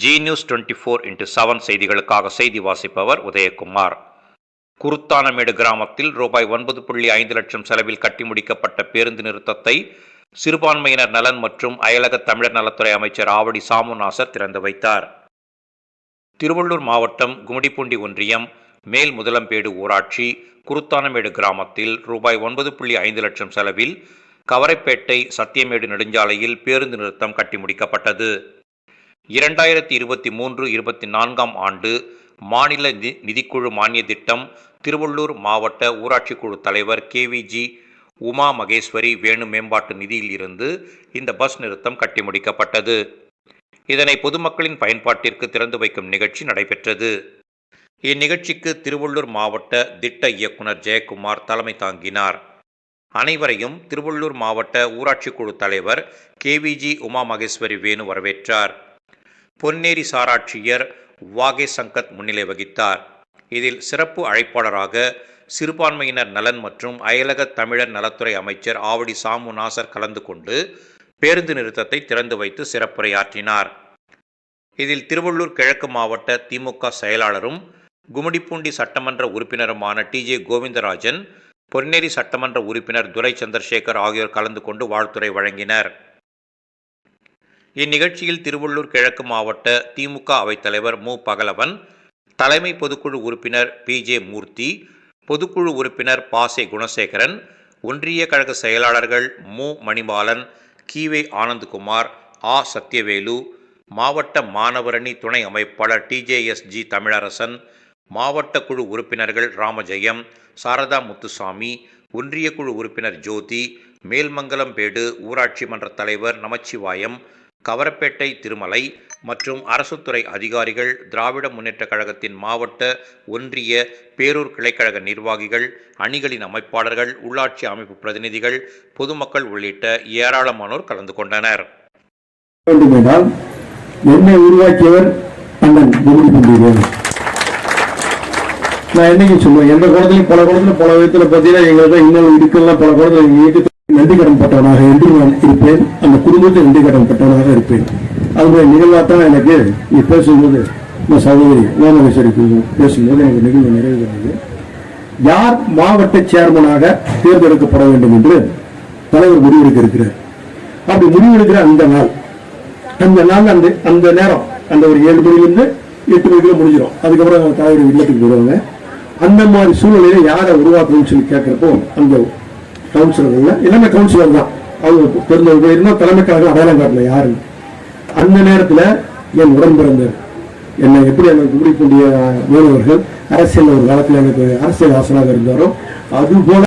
G News 24x7 செய்திகளுக்காக செய்தி வாசிப்பவர் உதயகுமார். குருத்தானமேடு கிராமத்தில் ரூபாய் 9.5 லட்சம் செலவில் கட்டி முடிக்கப்பட்ட பேருந்து நிறுத்தத்தை சிறுபான்மையினர் நலன் மற்றும் அயலக தமிழர் நலத்துறை அமைச்சர் ஆவடி சாமுநாசர் திறந்து வைத்தார். திருவள்ளூர் மாவட்டம் கும்மிடிப்பூண்டி ஒன்றியம் மேல் முதலம்பேடு ஊராட்சி குருத்தானமேடு கிராமத்தில் ரூபாய் 9.5 லட்சம் செலவில் கவரைப்பேட்டை சத்தியமேடு நெடுஞ்சாலையில் பேருந்து நிறுத்தம் கட்டி முடிக்கப்பட்டது. 2023-24 ஆண்டு மாநில நிதிக்குழு மானிய திட்டம் திருவள்ளூர் மாவட்ட ஊராட்சி குழு தலைவர் KVG உமா மகேஸ்வரி வேணு மேம்பாட்டு நிதியில் இருந்து இந்த பஸ் நிறுத்தம் கட்டி முடிக்கப்பட்டது. இதனை பொதுமக்களின் பயன்பாட்டிற்கு திறந்து வைக்கும் நிகழ்ச்சி நடைபெற்றது. இந்நிகழ்ச்சிக்கு திருவள்ளூர் மாவட்ட திட்ட இயக்குனர் ஜெயக்குமார் தலைமை தாங்கினார். அனைவரையும் திருவள்ளூர் மாவட்ட ஊராட்சி குழு தலைவர் KVG உமா மகேஸ்வரி வேணு வரவேற்றார். பொன்னேரி சாராட்சியர் வாகே சங்கத் முன்னிலை வகித்தார். இதில் சிறப்பு அழைப்பாளராக சிறுபான்மையினர் நலன் மற்றும் அயலக தமிழர் நலத்துறை அமைச்சர் ஆவடி சாமுநாசர் கலந்து கொண்டு பேருந்து நிறுத்தத்தை திறந்து வைத்து சிறப்புரையாற்றினார். இதில் திருவள்ளூர் கிழக்கு மாவட்ட திமுக செயலாளரும் கும்மிடிப்பூண்டி சட்டமன்ற உறுப்பினருமான TJ கோவிந்தராஜன், பொன்னேரி சட்டமன்ற உறுப்பினர் துரை சந்திரசேகர் ஆகியோர் கலந்து கொண்டு வாழ்த்துரை வழங்கினர். இந்நிகழ்ச்சியில் திருவள்ளூர் கிழக்கு மாவட்ட திமுக அவைத்தலைவர் மு பகலவன், தலைமை பொதுக்குழு உறுப்பினர் PJ மூர்த்தி, பொதுக்குழு உறுப்பினர் பாசே குணசேகரன், ஒன்றிய கழக செயலாளர்கள் மு மணிபாலன், கீவே ஆனந்த்குமார், சத்யவேலு, மாவட்ட மாணவரணி துணை அமைப்பாளர் TJSG தமிழரசன், மாவட்ட குழு உறுப்பினர்கள் ராமஜெயம், சாரதா முத்துசாமி, ஒன்றிய குழு உறுப்பினர் ஜோதி, மேல்மங்கலம்பேடு ஊராட்சி மன்ற தலைவர் நமச்சிவாயம், கவரப்பேட்டை திருமலை மற்றும் அரசுத்துறை அதிகாரிகள், திராவிட முன்னேற்ற கழகத்தின் மாவட்ட ஒன்றிய பேரூர் கிளைக்கழக நிர்வாகிகள், அணிகளின் அமைப்பாளர்கள், உள்ளாட்சி அமைப்பு பிரதிநிதிகள், பொதுமக்கள் உள்ளிட்ட ஏராளமானோர் கலந்து கொண்டனர். என்னை உருவாக்கியவர் நான் என்னைக்கு சொல்லுவேன், எந்த குளத்திலையும் பல குளத்துல பல விதத்துல பார்த்தீங்கன்னா எங்களுக்கு இன்னும் இருக்குல்லாம் பல குளத்துல நன்றி கடன் பட்டவனாக என்று நான் இருப்பேன். அந்த குடும்பத்தில் நன்றி கடன் பட்டவனாக இருப்பேன். அதனுடைய நிகழ்வாத்தான் எனக்கு நீ பேசும்போது இந்த சகோதரி ஓமகேஸ்வரி பேசும்போது எனக்கு நிகழ்வு நிறைவேறது. யார் மாவட்ட சேர்மனாக தேர்ந்தெடுக்கப்பட வேண்டும் என்று தலைவர் முடிவெடுக்க இருக்கிறார். அப்படி முடிவெடுக்கிற அந்த நாள் அந்த நேரம் அந்த ஒரு 7 மணிலிருந்து 8 மணிக்குள்ள முடிஞ்சிடும். அதுக்கப்புறம் தலைவர் இல்லத்துக்கு போடுவாங்க. அந்த மாதிரி சூழ்நிலையில யாரை உருவாக்கணும்னு சொல்லி கேட்கிறப்போ அந்த கவுன்சிலர்கள் எல்லாமே கவுன்சிலர் தான், அவங்க தெரிஞ்சவங்க இருந்தால் தலைமைக்காக அடையாளம் காட்டல யாருன்னு. அந்த நேரத்தில் என் உடன் பிறந்தார் என்னை எப்படி எனக்கு கும்மிடிப்பூண்டிய மாணவர்கள் அரசியல் ஒரு காலத்தில் எனக்கு அரசியல் ஆசனாக இருந்தாரோ அதுபோல